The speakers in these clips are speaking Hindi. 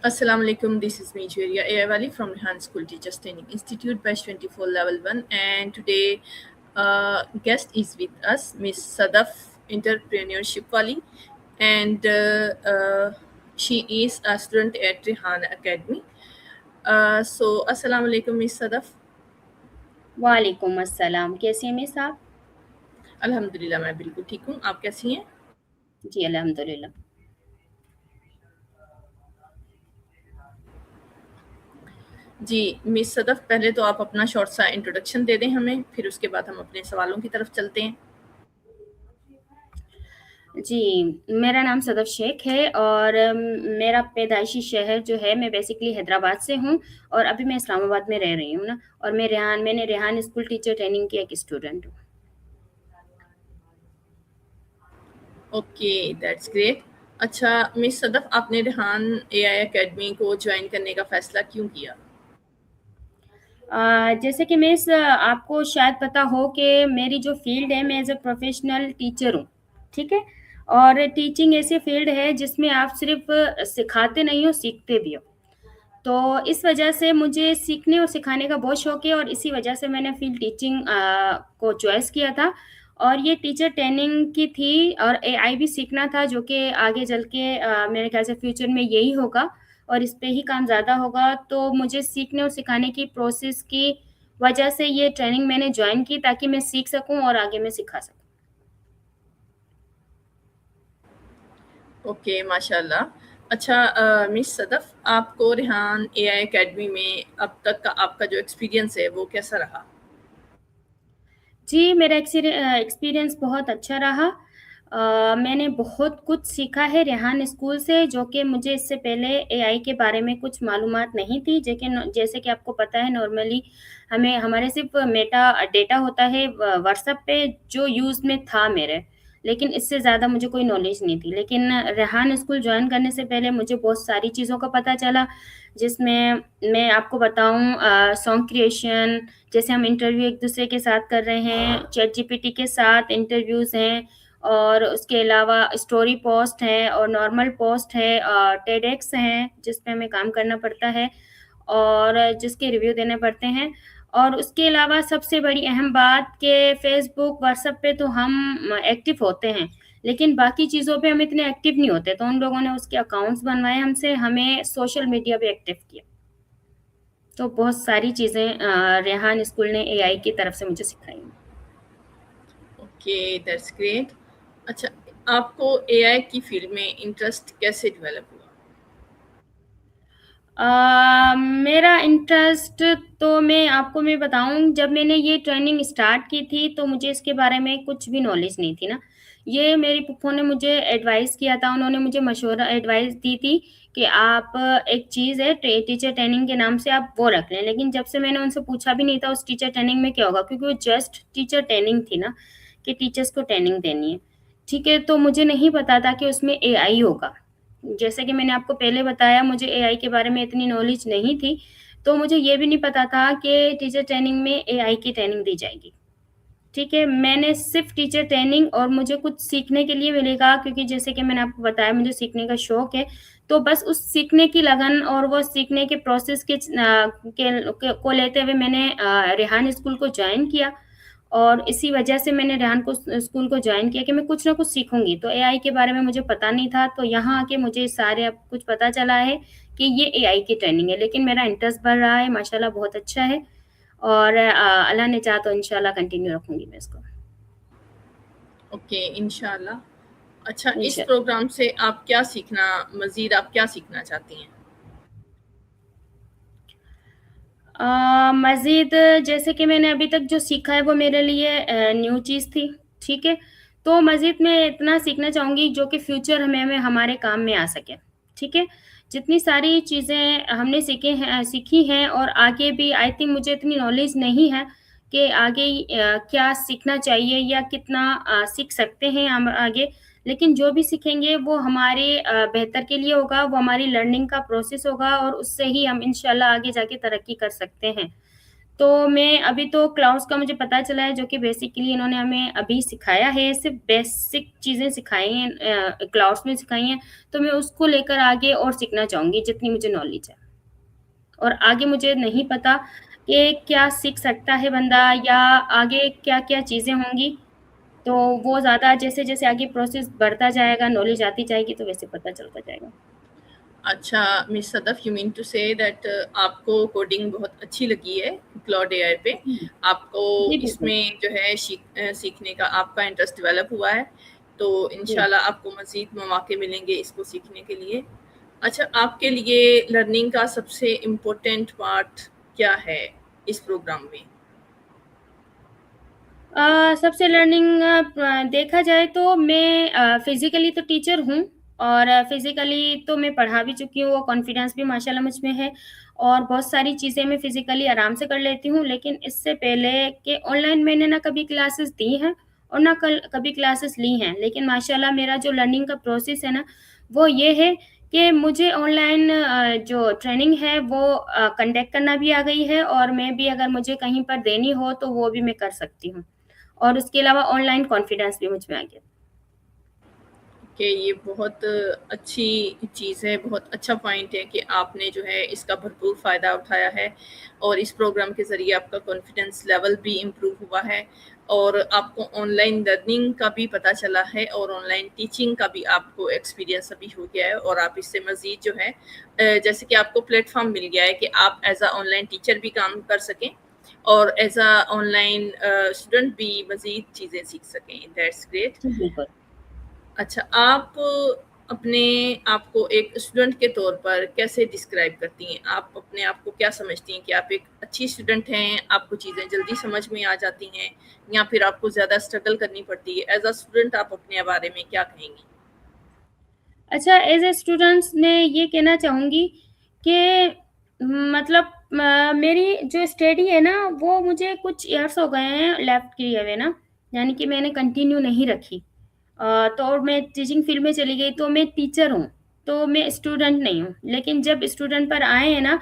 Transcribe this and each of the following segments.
Assalamu alaikum. This is me, Julia Ayawali from Rehan School Teachers Training Institute, Batch 24, Level 1. And today, guest is with us, Miss Sadaf, Entrepreneurship Wali. And she is a student at Rehan Academy. Assalamu alaikum, Miss Sadaf. वालेकुम अस्सलाम। कैसी हैं मिस आप? अल्हम्दुलिल्लाह मैं बिल्कुल ठीक हूँ। आप कैसी हैं? जी अल्हम्दुलिल्लाह। जी, मिस सदफ पहले तो आप अपना शॉर्ट सा इंट्रोडक्शन दे दें हमें, फिर उसके बाद हम अपने सवालों की तरफ चलते हैं। जी, मेरा नाम सदफ शेख है और मेरा पैदाइशी शहर जो है मैं बेसिकली हैदराबाद से हूँ और अभी मैं इस्लामाबाद में रह रही हूँ ना और मैंने रेहान स्कूल टीचर ट्रेनिंग की एक स्टूडेंट हूँ। Okay, that's great. अच्छा मिस सदफ, आपने रेहान एआई एकेडमी को ज्वाइन करने का फैसला क्यों किया? जैसे कि मिस आपको शायद पता हो कि मेरी जो फ़ील्ड है मैं एज़ अ प्रोफ़ेशनल टीचर हूँ, ठीक है? और टीचिंग ऐसी फ़ील्ड है जिसमें आप सिर्फ़ सिखाते नहीं हो, सीखते भी हो। तो इस वजह से मुझे सीखने और सिखाने का बहुत शौक है और इसी वजह से मैंने फ़ील्ड टीचिंग को चॉइस किया था और ये टीचर ट्रेनिंग की थी और एआई भी सीखना था जो कि आगे चल के मेरे ख़्याल से फ्यूचर में यही होगा और इस पे ही काम ज़्यादा होगा। तो मुझे सीखने और सिखाने की प्रोसेस की वजह से ये ट्रेनिंग मैंने जॉइन की ताकि मैं सीख सकूँ और आगे मैं सिखा सकूँ। ओके, माशाल्लाह। अच्छा मिस सदफ, आपको रेहान एआई एकेडमी में अब तक का आपका जो एक्सपीरियंस है वो कैसा रहा? जी, मेरा एक्सपीरियंस बहुत अच्छा रहा। मैंने बहुत कुछ सीखा है रेहान स्कूल से जो कि मुझे इससे पहले एआई के बारे में कुछ मालूमात नहीं थी। जैसे कि आपको पता है नॉर्मली हमें हमारे सिर्फ़ मेटा डेटा होता है व व्हाट्सएप पे जो यूज़ में था मेरे, लेकिन इससे ज़्यादा मुझे कोई नॉलेज नहीं थी। लेकिन रेहान स्कूल जॉइन करने से पहले मुझे बहुत सारी चीज़ों का पता चला, जिसमें मैं आपको बताऊँ सॉन्ग क्रिएशन जैसे हम इंटरव्यू एक-दूसरे के साथ कर रहे हैं, चैट जीपीटी के साथ इंटरव्यूज़ हैं और उसके अलावा स्टोरी पोस्ट है और नॉर्मल पोस्ट है टेडएक्स हैं, जिस पे हमें काम करना पड़ता है और जिसके रिव्यू देने पड़ते हैं। और उसके अलावा सबसे बड़ी अहम बात कि फ़ेसबुक, व्हाट्सएप पे तो हम एक्टिव होते हैं, लेकिन बाकी चीज़ों पे हम इतने एक्टिव नहीं होते, तो उन लोगों ने उसके अकाउंट्स बनवाए हमसे, हमें सोशल मीडिया पे एक्टिव किया। तो बहुत सारी चीज़ें रेहान स्कूल ने एआई की तरफ से मुझे सिखाई। Okay, that's great. अच्छा, आपको एआई की फील्ड में इंटरेस्ट कैसे डेवलप हुआ? मेरा इंटरेस्ट तो मैं बताऊँ जब मैंने ये ट्रेनिंग स्टार्ट की थी तो मुझे इसके बारे में कुछ भी नॉलेज नहीं थी ना। ये मेरी फूफो ने मुझे एडवाइस किया था, उन्होंने मुझे मशवरा एडवाइस दी थी कि आप एक चीज़ है टीचर ट्रेनिंग के नाम से आप वो रख लें। लेकिन जब से मैंने उनसे पूछा भी नहीं था उस टीचर ट्रेनिंग में क्या होगा क्योंकि वो जस्ट टीचर ट्रेनिंग थी ना, कि टीचर्स को ट्रेनिंग देनी है। ठीक है, तो मुझे नहीं पता था कि उसमें एआई होगा। जैसे कि मैंने आपको पहले बताया मुझे एआई के बारे में इतनी नॉलेज नहीं थी, तो मुझे ये भी नहीं पता था कि टीचर ट्रेनिंग में एआई की ट्रेनिंग दी जाएगी। ठीक है, मैंने सिर्फ़ टीचर ट्रेनिंग और मुझे कुछ सीखने के लिए मिलेगा क्योंकि जैसे कि मैंने आपको बताया मुझे सीखने का शौक है, तो बस उस सीखने की लगन और वो सीखने के प्रोसेस को लेते हुए मैंने रेहान स्कूल को जॉइन किया और इसी वजह से मैंने रेहान को स्कूल को जॉइन किया कि मैं कुछ ना कुछ सीखूँगी। तो एआई के बारे में मुझे पता नहीं था, तो यहाँ आके मुझे सारे अब कुछ पता चला है कि ये एआई की ट्रेनिंग है, लेकिन मेरा इंटरेस्ट बढ़ रहा है, माशाल्लाह बहुत अच्छा है और अल्लाह ने चाहा तो इंशाल्लाह कंटिन्यू रखूँगी मैं इसको। ओके, इंशाल्लाह। अच्छा, इस इंशा प्रोग्राम से आप क्या सीखना मज़ीद आप क्या सीखना चाहती हैं? मज़ीद जैसे कि मैंने अभी तक जो सीखा है वो मेरे लिए न्यू चीज़ थी, ठीक है? तो मज़ीद मैं इतना सीखना चाहूँगी जो कि फ्यूचर में हमारे काम में आ सके, ठीक है? जितनी सारी चीज़ें हमने सीखी हैं और आगे भी आई थिंक मुझे इतनी नॉलेज नहीं है कि आगे क्या सीखना चाहिए या कितना सीख सकते हैं हम आगे। लेकिन जो भी सीखेंगे वो हमारे बेहतर के लिए होगा, वो हमारी लर्निंग का प्रोसेस होगा और उससे ही हम इंशाल्लाह आगे जाके तरक्की कर सकते हैं। तो मैं अभी तो क्लाउड्स का मुझे पता चला है, जो कि बेसिकली इन्होंने हमें अभी सिखाया है, सिर्फ़ बेसिक चीज़ें सिखाई हैं, क्लाउड्स में सिखाई हैं, तो मैं उसको लेकर आगे और सीखना चाहूँगी जितनी मुझे नॉलेज है। और आगे मुझे नहीं पता कि क्या सीख सकता है बंदा, या आगे क्या-क्या चीज़ें होंगी, तो वो ज़्यादा जैसे-जैसे आगे प्रोसेस बढ़ता जाएगा, नॉलेज आती जाएगी, तो वैसे पता चलता जाएगा। अच्छा, miss Sadaf, you mean to say that आपको कोडिंग बहुत अच्छी लगी है क्लाउड एआई पे। जी। आपको जी, बिल्कुल। इसमें जो है सीखने का आपका इंटरेस्ट डेवलप हुआ है, तो जी। इंशाल्लाह आपको मज़ीद मौके मिलेंगे इसको सीखने के लिए। अच्छा, आपके लिए लर्निंग का सबसे इम्पोर्टेंट पार्ट क्या है इस प्रोग्राम में? सबसे लर्निंग देखा जाए तो मैं फिज़िकली तो टीचर हूँ, और फिज़िकली तो मैं पढ़ा भी चुकी हूँ, वो कॉन्फिडेंस भी माशाल्लाह मुझ में है, और बहुत सारी चीज़ें मैं फिज़िकली आराम से कर लेती हूँ। लेकिन इससे पहले कि ऑनलाइन मैंने ना कभी क्लासेस दी हैं और ना कल कभी क्लासेस ली हैं। लेकिन माशाल्लाह मेरा जो लर्निंग का प्रोसेस है ना, वो ये है कि मुझे ऑनलाइन जो ट्रेनिंग है वो कंडक्ट करना भी आ गई है, और मैं भी अगर मुझे कहीं पर देनी हो तो वो भी मैं कर सकती हूँ। और उसके अलावा ऑनलाइन कॉन्फिडेंस भी मुझ में आ गया। कि ये बहुत अच्छी चीज़ है, बहुत अच्छा पॉइंट है कि आपने जो है इसका भरपूर फ़ायदा उठाया है और इस प्रोग्राम के ज़रिए आपका कॉन्फिडेंस लेवल भी इम्प्रूव हुआ है और आपको ऑनलाइन लर्निंग का भी पता चला है और ऑनलाइन टीचिंग का भी आपको एक्सपीरियंस अभी हो गया है और आप इससे मज़ीद जो है जैसे कि आपको प्लेटफ़ॉर्म मिल गया है कि आप एज़ अ ऑनलाइन टीचर भी काम कर सकें और एज़ अ ऑनलाइन स्टूडेंट भी मज़ीद चीज़ें सीख सकें। That's great. जी, बिल्कुल। अच्छा, आप अपने आप को एक स्टूडेंट के तौर पर कैसे डिस्क्राइब करती हैं? आप अपने आप को क्या समझती हैं कि आप एक अच्छी स्टूडेंट हैं, आपको चीज़ें जल्दी समझ में आ जाती हैं या फिर आपको ज़्यादा स्ट्रगल करनी पड़ती है? एज़ अ स्टूडेंट आप अपने बारे में क्या कहेंगी? अच्छा, एज़ अ स्टूडेंट्स मैं ये कहना चाहूँगी कि मतलब मेरी जो स्टडी है ना, वो मुझे कुछ ईयर्स हो गए हैं लेफ्ट किए हुए ना, यानी कि मैंने कंटिन्यू नहीं रखी। तो और मैं टीचिंग फ़ील्ड में चली गई, तो मैं टीचर हूँ, तो मैं स्टूडेंट नहीं हूँ। लेकिन जब स्टूडेंट पर आए हैं ना,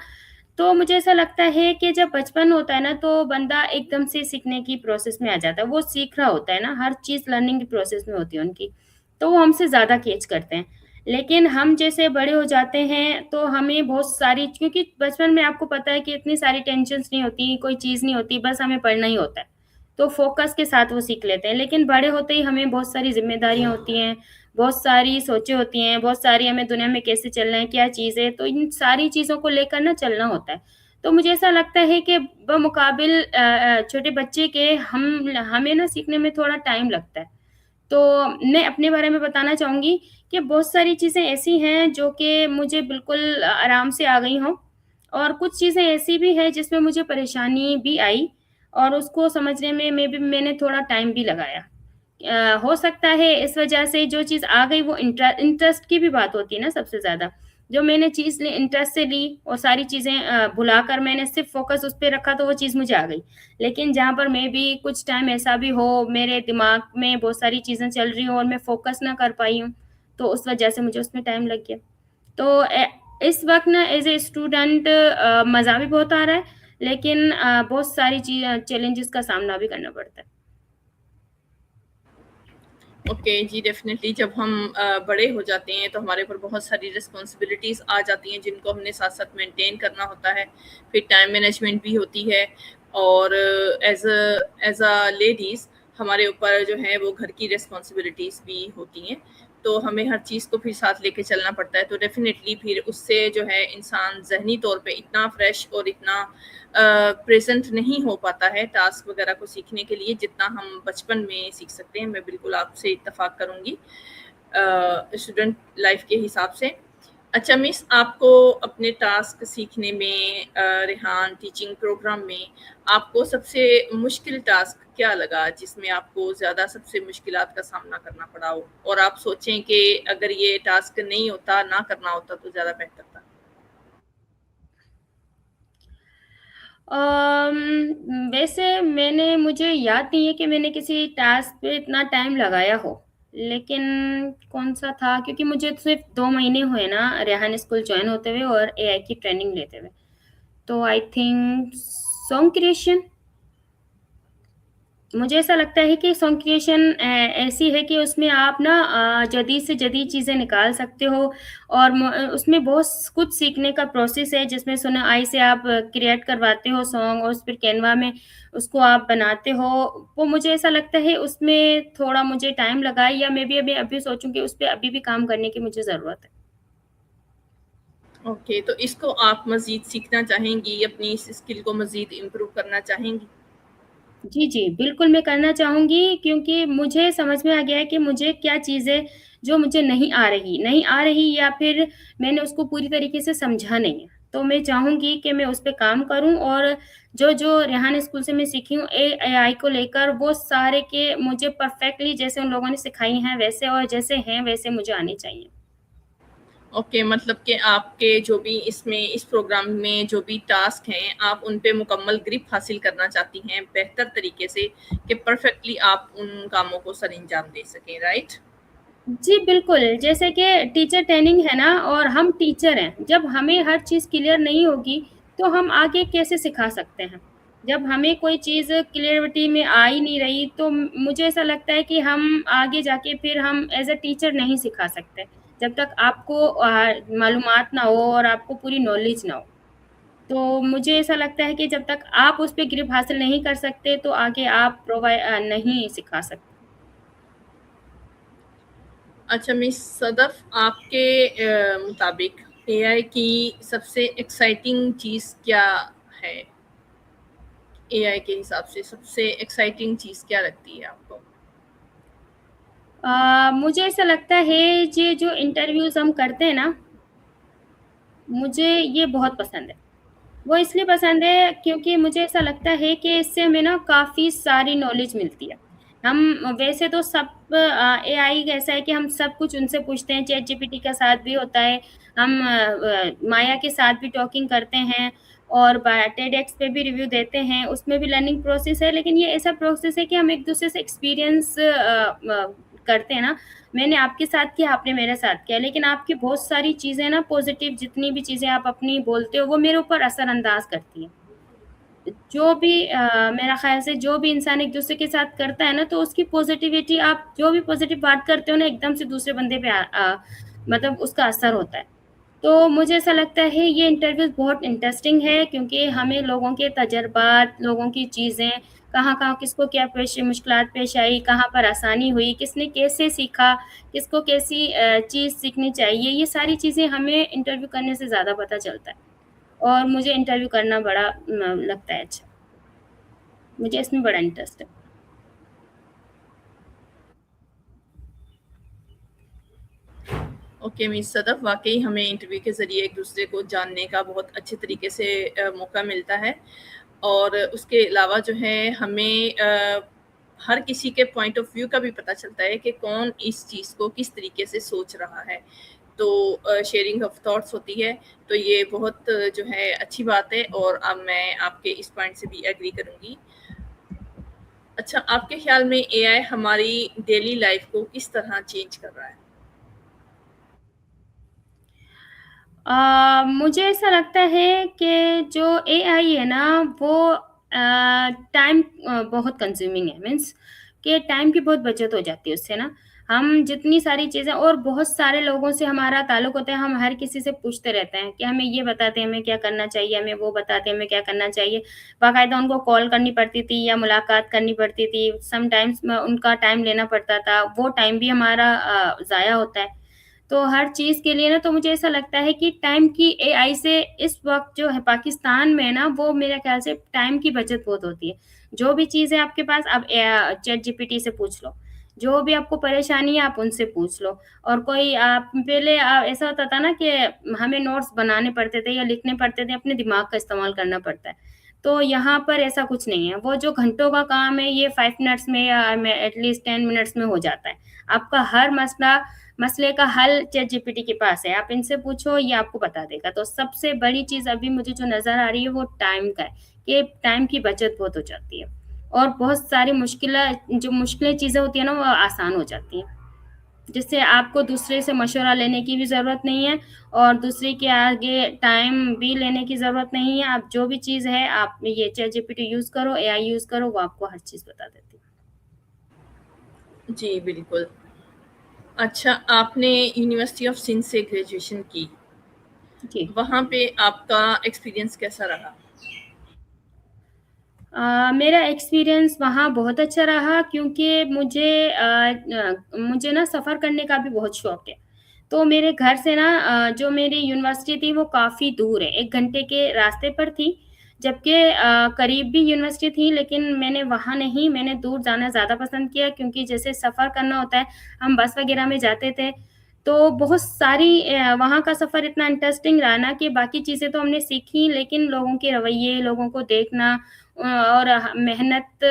तो मुझे ऐसा लगता है कि जब बचपन होता है ना, तो बंदा एकदम से सीखने की प्रोसेस में आ जाता है। वो सीख रहा होता है ना, हर चीज़ लर्निंग की प्रोसेस में होती है उनकी, तो वो हमसे ज़्यादा कैच करते हैं। लेकिन हम जैसे बड़े हो जाते हैं, तो हमें बहुत सारी, क्योंकि बचपन में आपको पता है कि इतनी सारी टेंशन्स नहीं होती, कोई चीज़ नहीं होती, बस हमें पढ़ना ही होता है। तो फ़ोकस के साथ वो सीख लेते हैं। लेकिन बड़े होते ही हमें बहुत सारी ज़िम्मेदारियाँ होती हैं, बहुत सारी सोचें होती हैं, बहुत सारी हमें दुनिया में कैसे चलना है, क्या चीज़ है, तो इन सारी चीज़ों को लेकर ना चलना होता है। तो मुझे ऐसा लगता है कि बमुकाबिल छोटे बच्चे के हमें ना सीखने में थोड़ा टाइम लगता है। तो मैं अपने बारे में बताना चाहूँगी कि बहुत सारी चीज़ें ऐसी हैं जो कि मुझे बिल्कुल आराम से आ गई हों, और कुछ चीज़ें ऐसी भी हैं जिसमें मुझे परेशानी भी आई, और उसको समझने में मैंने थोड़ा टाइम भी लगाया। हो सकता है इस वजह से जो चीज़ आ गई वो इंटरेस्ट की भी बात होती है ना सबसे ज़्यादा। जो मैंने चीज़ ली इंटरेस्ट से ली और सारी चीज़ें भुलाकर मैंने सिर्फ़ फ़ोकस उस पे रखा, तो वो चीज़ मुझे आ गई। लेकिन जहाँ पर मेबी कुछ टाइम ऐसा भी हो, मेरे दिमाग में बहुत सारी चीज़ें चल रही हों और मैं फ़ोकस ना कर पाई हूँ, तो उस वजह से मुझे उसमें टाइम लग गया। तो इस वक़्त ना एज़ ए स्टूडेंट मज़ा भी बहुत आ रहा है, लेकिन बहुत सारी चैलेंजेस का सामना भी करना पड़ता है। ओके जी, डेफ़िनेटली जब हम बड़े हो जाते हैं तो हमारे ऊपर बहुत सारी रिस्पॉन्सिबिलिटीज़ आ जाती हैं जिनको हमने साथ-साथ मेंटेन करना होता है। फिर टाइम मैनेजमेंट भी होती है और एज़ अ लेडीज़ हमारे ऊपर जो है वो घर की रिस्पॉन्सिबिलिटीज़ भी होती हैं। तो हमें हर चीज़ को फिर साथ लेके चलना पड़ता है। तो डेफ़िनेटली फिर उससे जो है इंसान ज़हनी तौर पे इतना फ्रेश और इतना प्रेज़ेंट नहीं हो पाता है टास्क वग़ैरह को सीखने के लिए जितना हम बचपन में सीख सकते हैं। मैं बिल्कुल आपसे इत्तेफ़ाक करूँगी स्टूडेंट लाइफ़ के हिसाब से। अच्छा मिस, आपको अपने टास्क सीखने में रेहान टीचिंग प्रोग्राम में आपको सबसे मुश्किल टास्क क्या लगा जिसमें आपको ज़्यादा सबसे मुश्किलात का सामना करना पड़ा हो? और आप सोचें कि अगर ये टास्क नहीं होता, ना करना होता तो ज़्यादा बेहतर था? वैसे मुझे याद नहीं है कि मैंने किसी टास्क पे इतना टाइम लगाया हो। लेकिन कौन-सा था, क्योंकि मुझे तो सिर्फ़ 2 महीने हुए ना रेहान स्कूल जॉइन होते हुए और एआई की ट्रेनिंग लेते हुए। तो आई थिंक सॉन्ग क्रिएशन, मुझे ऐसा लगता है कि सॉन्ग क्रिएशन ऐसी है कि उसमें आप ना जदीद से जदीद चीज़ें निकाल सकते हो और उसमें बहुत कुछ सीखने का प्रोसेस है जिसमें सुनाई से आप क्रिएट करवाते हो सॉन्ग और फिर कैनवा में उसको आप बनाते हो। वो मुझे ऐसा लगता है उसमें थोड़ा मुझे टाइम लगा है या मैं भी अभी सोचूँ कि उस पे अभी भी काम करने की मुझे ज़रूरत है। ओके, तो इसको आप मज़ीद सीखना चाहेंगी, अपनी इस स्किल को मज़ीद इम्प्रूव करना चाहेंगी? जी, जी, बिल्कुल मैं करना चाहूँगी क्योंकि मुझे समझ में आ गया है कि मुझे क्या चीज़ें जो मुझे नहीं आ रही या फिर मैंने उसको पूरी तरीके से समझा नहीं है। तो मैं चाहूँगी कि मैं उस पे काम करूँ और जो-जो रेहान स्कूल से मैं सीखी हूँ एआई को लेकर वो सारे के मुझे परफेक्टली जैसे उन लोगों ने सिखाई हैं वैसे और जैसे हैं वैसे मुझे आने चाहिए। ओके, मतलब कि आपके जो भी इसमें इस प्रोग्राम में जो भी टास्क हैं, आप उन पे मुकम्मल ग्रिप हासिल करना चाहती हैं, बेहतर तरीके से कि परफेक्टली आप उन कामों को सरअंजाम दे सकें, राइट? जी, बिल्कुल, जैसे कि टीचर ट्रेनिंग है ना और हम टीचर हैं, जब हमें हर चीज़ क्लियर नहीं होगी, तो हम आगे कैसे सिखा सकते हैं? जब हमें कोई चीज़ क्लियरिटी में आ ही नहीं रही, तो मुझे ऐसा लगता है कि हम आगे जाके फिर हम एज़ अ टीचर नहीं सिखा सकते, जब तक आपको मालूमात ना हो और आपको पूरी नॉलेज ना हो। तो मुझे ऐसा लगता है कि जब तक आप उस पे ग्रिप हासिल नहीं कर सकते, तो आगे आप नहीं सिखा सकते। अच्छा मिस सदफ़, आपके मुताबिक एआई की सबसे एक्साइटिंग चीज़ क्या है? एआई के हिसाब से सबसे एक्साइटिंग चीज़ क्या लगती है आपको? मुझे ऐसा लगता है ये जो इंटरव्यूज़ हम करते हैं ना, मुझे ये बहुत पसंद है। वो इसलिए पसंद है क्योंकि मुझे ऐसा लगता है कि इससे हमें ना काफ़ी सारी नॉलेज मिलती है। हम वैसे तो सब एआई ऐसा है कि हम सब कुछ उनसे पूछते हैं, चैट जीपीटी के साथ भी होता है, हम माया के साथ भी टॉकिंग करते हैं और टेडएक्स पे भी रिव्यू देते हैं, उसमें भी लर्निंग प्रोसेस है, लेकिन ये ऐसा प्रोसेस है कि हम एक-दूसरे से एक्सपीरियंस करते हैं ना, मैंने आपके साथ किया, आपने मेरे साथ किया, लेकिन आपकी बहुत सारी चीज़ें ना पॉज़िटिव जितनी भी चीज़ें आप अपनी बोलते हो, वो मेरे ऊपर असरअंदाज़ करती हैं। जो भी मेरा ख़्याल से जो भी इंसान एक-दूसरे के साथ करता है ना, तो उसकी पॉज़िटिविटी आप जो भी पॉज़िटिव बात करते हो ना, एकदम से दूसरे बंदे पे मतलब उसका असर होता है। तो मुझे ऐसा लगता है ये इंटरव्यूज़ बहुत इंटरेस्टिंग है क्योंकि हमें लोगों के तजुर्बात, लोगों की चीज़ें, कहाँ-कहाँ किसको क्या मुश्किलात पेश आई, कहाँ पर आसानी हुई, किसने कैसे सीखा, किसको कैसी चीज़ सीखनी चाहिए, ये सारी चीज़ें हमें इंटरव्यू करने से ज़्यादा पता चलता है और मुझे इंटरव्यू करना बड़ा लगता है अच्छा। मुझे इसमें बड़ा इंटरेस्ट है। ओके मिस सदफ़, वाक़ई हमें इंटरव्यू के ज़रिए एक-दूसरे को जानने का बहुत अच्छे तरीके से मौका मिलता है और उसके अलावा जो है हमें हर किसी के पॉइंट ऑफ व्यू का भी पता चलता है कि कौन इस चीज़ को किस तरीके से सोच रहा है। तो शेयरिंग ऑफ थॉट्स होती है, तो ये बहुत जो है अच्छी बात है और अब मैं आपके इस पॉइंट से भी एग्री करूँगी। अच्छा, आपके ख़्याल में एआई हमारी डेली लाइफ़ को किस तरह चेंज कर रहा है? मुझे ऐसा लगता है कि जो एआई है ना वो टाइम बहुत कंज्यूमिंग है मीन्स कि टाइम की बहुत बचत हो जाती है उससे ना। हम जितनी सारी चीज़ें और बहुत सारे लोगों से हमारा ताल्लुक होता है, हम हर किसी से पूछते रहते हैं कि हमें ये बताते हैं हमें क्या करना चाहिए, हमें वो बताते हैं हमें क्या करना चाहिए। बाकायदा उनको कॉल करनी पड़ती थी या मुलाकात करनी पड़ती थी, समटाइम्स उनका टाइम लेना पड़ता था, वो टाइम भी हमारा ज़ाया होता है। तो हर चीज़ के लिए ना तो मुझे ऐसा लगता है कि टाइम की एआई से इस वक़्त जो है पाकिस्तान में ना वो मेरे ख़्याल से टाइम की बचत बहुत होती है। जो भी चीज़ है आपके पास आप चैट जीपीटी से पूछ लो। जो भी आपको परेशानी है आप उनसे पूछ लो और कोई आप पहले ऐसा होता था ना कि हमें नोट्स बनाने पड़ते थे या लिखने पड़ते थे, अपने दिमाग का इस्तेमाल करना पड़ता है। तो यहाँ पर ऐसा कुछ नहीं है। वो जो घंटों का काम है ये 5 मिनट्स में या में एटलीस्ट 10 मिनट्स में हो जाता है। आपका हर मसले का हल चैट जीपीटी के पास है, आप इनसे पूछो ये आपको बता देगा। तो सबसे बड़ी चीज़ अभी मुझे जो नज़र आ रही है वो टाइम का है, कि टाइम की बचत बहुत हो जाती है और बहुत सारी मुश्किलें चीज़ें होती हैं ना वो आसान हो जाती हैं। जिससे आपको दूसरे से मशवरा लेने की भी ज़रूरत नहीं है और दूसरे के आगे टाइम भी लेने की ज़रूरत नहीं है। आप जो भी चीज़ है, आप ये चैट जीपीटी यूज़ करो, एआई यूज़ करो, वो आपको हर चीज़ बता देती है। जी, बिल्कुल। अच्छा, आपने यूनिवर्सिटी ऑफ सिंध से ग्रेजुएशन की। जी। वहाँ पे आपका एक्सपीरियंस कैसा रहा? मेरा एक्सपीरियंस वहाँ बहुत अच्छा रहा क्योंकि मुझे ना सफ़र करने का भी बहुत शौक है। तो मेरे घर से ना जो मेरी यूनिवर्सिटी थी वो काफ़ी दूर है, 1 घंटे के रास्ते पर थी। जबकि करीब भी यूनिवर्सिटी थी लेकिन मैंने दूर जाना ज़्यादा पसंद किया क्योंकि जैसे सफ़र करना होता है, हम बस वग़ैरह में जाते थे, तो बहुत सारी वहाँ का सफ़र इतना इंटरेस्टिंग रहा ना कि बाकी चीज़ें तो हमने सीखी लेकिन लोगों के रवैये, लोगों को देखना और मेहनत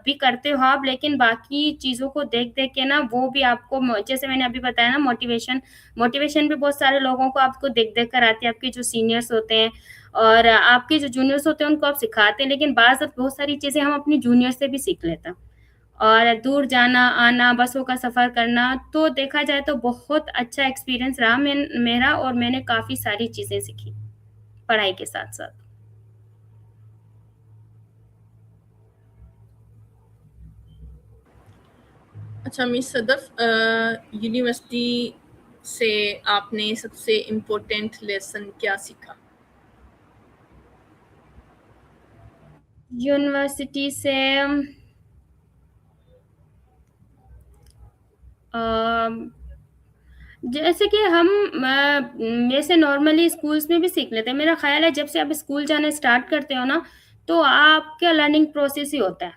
भी करते हो आप लेकिन बाकी चीज़ों को देख-देख के ना वो भी आपको म जैसे मैंने अभी बताया ना मोटिवेशन भी बहुत सारे लोगों को आपको देख-देख कर आती है, आपके जो सीनियर्स होते हैं और आपके जो जूनियर्स होते हैं उनको आप सिखाते हैं, लेकिन बहुत सारी चीज़ें हम अपने जूनियर से भी सीख लेते हैं। और दूर जाना, आना, बसों का सफ़र करना, तो देखा जाए तो बहुत अच्छा एक्सपीरियंस रहा मेरा और मैंने काफ़ी सारी चीज़ें सीखी, पढ़ाई के साथ-साथ। अच्छा मिस सदफ़, यूनिवर्सिटी से आपने सबसे इम्पोर्टेंट लेसन क्या सीखा? यूनिवर्सिटी से अम, जैसे कि जैसे नॉर्मली स्कूल्स में भी सीख लेते हैं। मेरा ख़्याल है जब से आप स्कूल जाना स्टार्ट करते हो ना, तो आपका लर्निंग प्रोसेस ही होता है।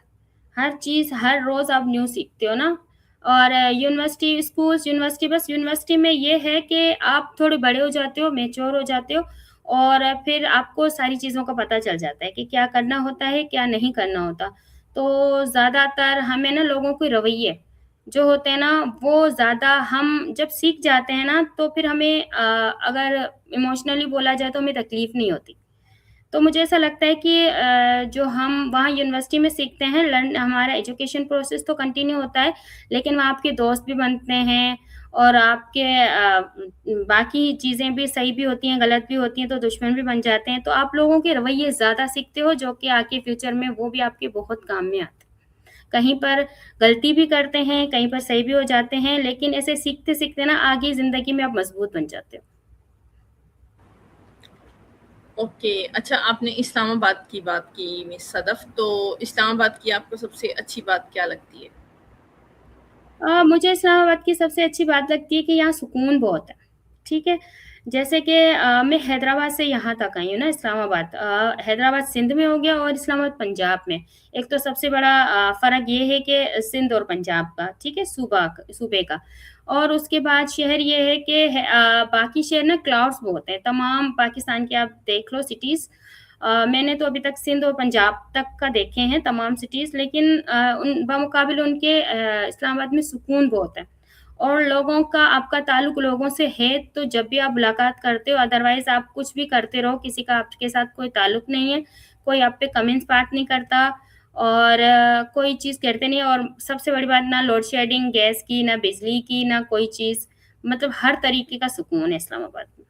हर चीज़ हर रोज़ आप न्यू सीखते हो ना और यूनिवर्सिटी में ये है कि आप थोड़े बड़े हो जाते हो, मैच्योर हो जाते हो और फिर आपको सारी चीज़ों का पता चल जाता है कि क्या करना होता है, क्या नहीं करना होता। तो ज़्यादातर हमें ना लोगों के रवैये जो होते हैं ना, वो ज़्यादा हम जब सीख जाते हैं ना, तो फिर अगर इमोशनली बोला जाए तो हमें तकलीफ़ नहीं होती। तो मुझे ऐसा लगता है कि जो हम वहाँ यूनिवर्सिटी में सीखते हैं हमारा एजुकेशन प्रोसेस तो कंटिन्यू होता है, लेकिन वहाँ आपके दोस्त भी बनते हैं और बाकी चीज़ें भी सही भी होती हैं, गलत भी होती हैं, तो दुश्मन भी बन जाते हैं। तो आप लोगों के रवैये ज़्यादा सीखते हो, जो कि आगे फ्यूचर में वो भी आपके बहुत काम में आते हैं। कहीं पर गलती भी करते हैं, कहीं पर सही भी हो जाते हैं, लेकिन ऐसे सीखते-सीखते ना आगे ज़िंदगी में आप मज़बूत बन जाते हो। ओके, अच्छा आपने इस्लामाबाद की बात की मिस सदफ़, तो इस्लामाबाद की आपको सबसे अच्छी बात क्या लगती है? मुझे इस्लामाबाद की सबसे अच्छी बात लगती है कि यहाँ सुकून बहुत है, ठीक है? जैसे कि मैं हैदराबाद से यहाँ तक आई हूँ ना इस्लामाबाद हैदराबाद सिंध में हो गया और इस्लामाबाद पंजाब में। एक तो सबसे बड़ा फ़र्क ये है कि सिंध और पंजाब का, ठीक है? सूबे का और उसके बाद शहर ये है कि बाकी शहर ना क्लाउड्स बहुत हैं, तमाम पाकिस्तान के आप देख लो सिटीज़ मैंने तो अभी तक सिंध और पंजाब तक का देखे हैं तमाम सिटीज़ लेकिन उन बमुकाबिल उनके इस्लामाबाद में सुकून बहुत है और लोगों का आपका ताल्लुक लोगों से है तो जब भी आप मुलाकात करते हो अदरवाइज़ आप कुछ भी करते रहो, किसी का आपके साथ कोई ताल्लुक नहीं है, कोई आप पे कमेंट्स पास नहीं करता और कोई चीज़ करते नहीं और सबसे बड़ी बात ना लोड शेडिंग गैस की, ना बिजली की, ना कोई चीज़ मतलब हर तरीके का सुकून है इस्लामाबाद में।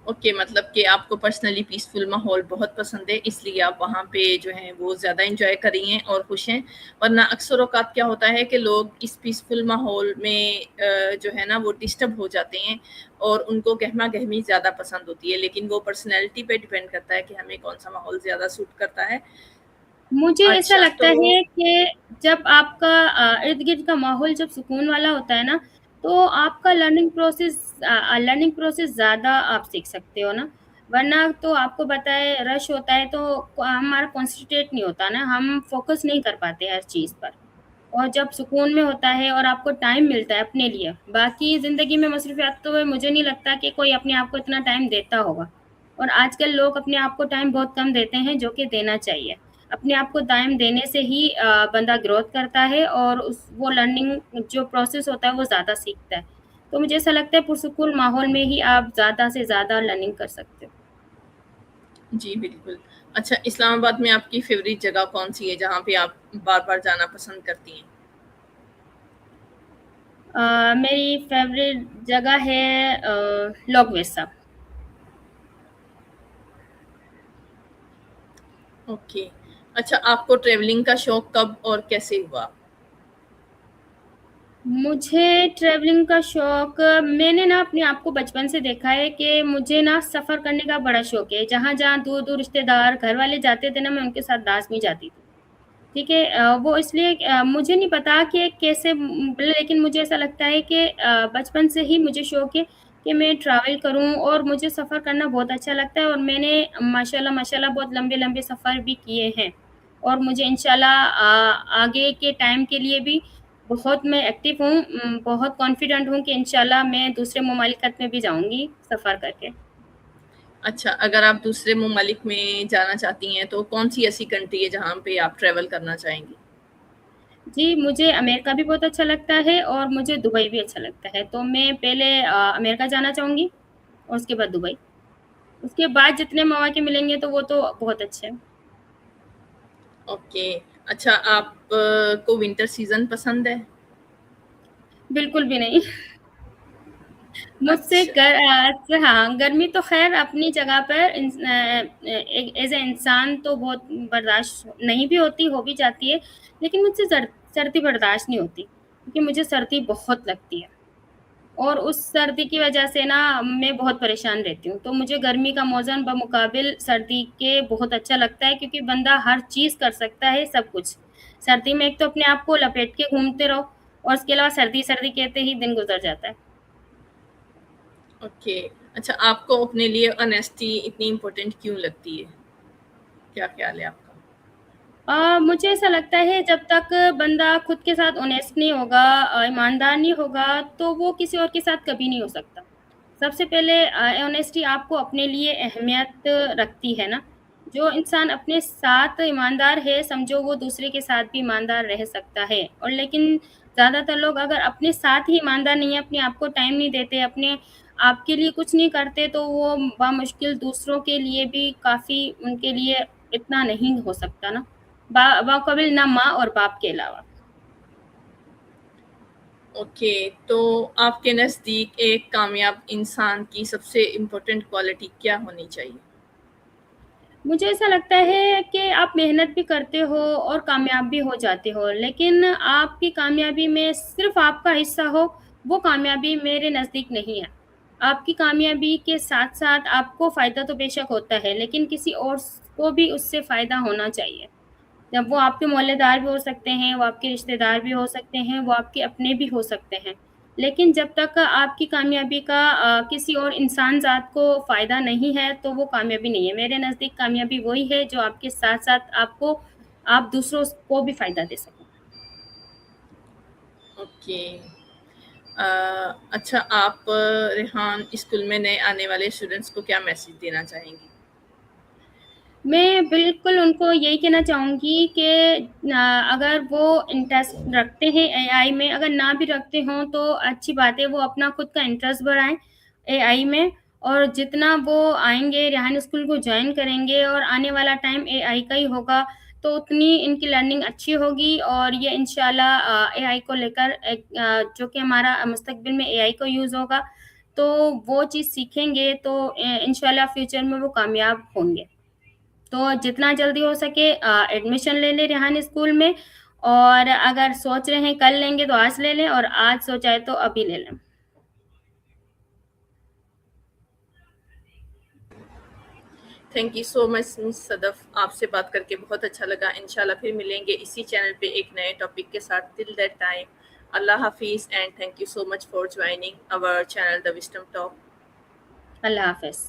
ओके, मतलब कि आपको पर्सनली पीसफुल माहौल बहुत पसंद है, इसलिए आप वहाँ पे जो हैं वो ज़्यादा एन्जॉय कर रही हैं और खुश हैं। वरना अक्सर औक़ात क्या होता है कि लोग इस पीसफुल माहौल में जो है ना वो डिस्टर्ब हो जाते हैं और उनको गहमा-गहमी ज़्यादा पसंद होती है, लेकिन वो पर्सनैलिटी पे डिपेंड करता है कि हमें कौन-सा माहौल ज़्यादा सूट करता है। मुझे ऐसा अच्छा, लगता तो है कि जब आपका इर्द-गिर्द का माहौल जब सुकून वाला होता है ना, तो आपका लर्निंग प्रोसेस ज़्यादा आप सीख सकते हो ना, वरना तो आपको पता है रश होता है तो हमारा कॉन्संट्रेट नहीं होता ना, हम फ़ोकस नहीं कर पाते हर चीज़ पर। और जब सुकून में होता है और आपको टाइम मिलता है अपने लिए, बाकी ज़िंदगी में मसरूफ़ियात में मुझे नहीं लगता कि कोई अपने आप को इतना टाइम देता होगा। और आजकल लोग अपने आप को टाइम बहुत कम देते हैं, जो कि देना चाहिए। अपने आप को टाइम देने से ही बंदा ग्रोथ करता है और वो लर्निंग जो प्रोसेस होता है, वो ज़्यादा सीखता है। तो मुझे ऐसा लगता है पुरसुकून माहौल में ही आप ज़्यादा से ज़्यादा लर्निंग कर सकते हो। जी, बिल्कुल। अच्छा, इस्लामाबाद में आपकी फ़ेवरेट जगह कौन-सी है, जहाँ पे आप बार-बार जाना पसंद करती हैं? मेरी फेवरेट जगह है लोकवेसा। ओके। अच्छा, आपको ट्रैवलिंग का शौक कब और कैसे हुआ? मुझे ट्रैवलिंग का शौक, मैंने ना अपने आप को बचपन से देखा है कि मुझे ना सफ़र करने का बड़ा शौक है। जहाँ-जहाँ दूर-दूर रिश्तेदार, घर वाले जाते थे ना, मैं उनके साथ लाज़मी जाती थी। ठीक है? वो इसलिए मुझे नहीं पता कि कैसे, लेकिन मुझे ऐसा लगता है कि बचपन से ही मुझे शौक है कि मैं ट्रैवल करूँ और मुझे सफ़र करना बहुत अच्छा लगता है, और मैंने माशाल्लाह माशाल्लाह बहुत लंबे-लंबे सफ़र भी किए हैं। और मुझे इंशाल्लाह आगे के टाइम के लिए भी बहुत मैं एक्टिव हूँ, बहुत कॉन्फिडेंट हूँ कि इंशाल्लाह मैं दूसरे ममालिकत में भी जाऊँगी सफ़र करके। अच्छा, अगर आप दूसरे ममालिक में जाना चाहती हैं, तो कौन-सी ऐसी कंट्री है जहाँ पे आप ट्रैवल करना चाहेंगी? जी, मुझे अमेरिका भी बहुत अच्छा लगता है और मुझे दुबई भी अच्छा लगता है। तो मैं पहले अमेरिका जाना चाहूँगी और उसके बाद दुबई। उसके बाद जितने मौके मिलेंगे तो वो तो बहुत अच्छे हैं। ओके। अच्छा, आप को विंटर सीज़न पसंद है? बिल्कुल भी नहीं। मुझसे अच्छा। हाँ, गर्मी तो ख़ैर अपनी जगह पर एज़ अ इंसान तो बहुत बर्दाश्त नहीं भी होती, हो भी जाती है, लेकिन मुझसे सर्दी बर्दाश्त नहीं होती, क्योंकि मुझे सर्दी बहुत लगती है। और उस सर्दी की वजह से ना मैं बहुत परेशान रहती हूँ। तो मुझे गर्मी का मौसम बमुकाबिल सर्दी के बहुत अच्छा लगता है, क्योंकि बंदा हर चीज़ कर सकता है, सब कुछ। सर्दी में एक तो अपने आप को लपेट के घूमते रहो, और उसके अलावा सर्दी-सर्दी कहते ही दिन गुज़र जाता है। ओके। अच्छा, आपको अपने लिए ऑनेस्टी इतनी इम्पोर्टेंट क्यों लगती है? क्या ख़्याल है आपका? मुझे ऐसा लगता है जब तक बंदा खुद के साथ ऑनेस्ट नहीं होगा, ईमानदार नहीं होगा, तो वो किसी और के साथ कभी नहीं हो सकता। सबसे पहले ऑनेस्टी आपको अपने लिए अहमियत रखती है ना। जो इंसान अपने साथ ईमानदार है, समझो वो दूसरे के साथ भी ईमानदार रह सकता है। और लेकिन ज़्यादातर लोग अगर अपने साथ ही ईमानदार नहीं है, अपने आप को टाइम नहीं देते, अपने आप के लिए कुछ नहीं करते, तो वो बामुश्किल दूसरों के लिए भी काफ़ी, उनके लिए इतना नहीं हो सकता ना। बाक़ाबिल ना माँ और बाप के अलावा। ओके, तो आपके नज़दीक एक कामयाब इंसान की सबसे इम्पोर्टेंट क्वालिटी क्या होनी चाहिए? मुझे ऐसा लगता है कि आप मेहनत भी करते हो और कामयाब भी हो जाते हो, लेकिन आपकी कामयाबी में सिर्फ़ आपका हिस्सा हो, वो कामयाबी मेरे नज़दीक नहीं है। आपकी कामयाबी के साथ-साथ आपको फ़ायदा तो बेशक होता है, लेकिन किसी और को भी उससे फ़ायदा होना चाहिए। जब वो आपके मोहल्लेदार भी हो सकते हैं, वो आपके रिश्तेदार भी हो सकते हैं, वो आपके अपने भी हो सकते हैं। लेकिन जब तक आपकी कामयाबी का किसी और इंसान ज़ात को फ़ायदा नहीं है, तो वो कामयाबी नहीं है। मेरे नज़दीक कामयाबी वही है जो आपके साथ-साथ आपको, आप दूसरों को भी फ़ायदा दे सको। ओके। अच्छा, आप रेहान स्कूल में नए आने वाले स्टूडेंट्स को क्या मैसेज देना चाहेंगी? मैं बिल्कुल उनको यही कहना चाहूँगी कि अगर वो इंटरेस्ट रखते हैं एआई में, अगर ना भी रखते हों तो अच्छी बात है, वो अपना खुद का इंटरेस्ट बढ़ाएँ एआई में। और जितना वो आएँगे, रेहान स्कूल को जॉइन करेंगे और आने वाला टाइम एआई का ही होगा, तो उतनी इनकी लर्निंग अच्छी होगी। और ये इंशाल्लाह एआई को लेकर जो कि हमारा मुस्तकबिल में एआई का यूज़ होगा, तो वो चीज़ सीखेंगे, तो इंशाल्लाह फ्यूचर में वो कामयाब होंगे। तो जितना जल्दी हो सके एडमिशन ले लें रेहान स्कूल में, और अगर सोच रहे हैं कल लेंगे तो आज ले लें, और आज सोचा है तो अभी ले लें। Thank you so much miss Sadaf, आपसे बात करके बहुत अच्छा लगा। इंशाल्लाह फिर मिलेंगे इसी चैनल पे एक नए टॉपिक के साथ। टिल दैट टाइम, अल्लाह हाफिज़ and thank you so much for joining our channel the wisdom talk. अल्लाह हाफ़िज़।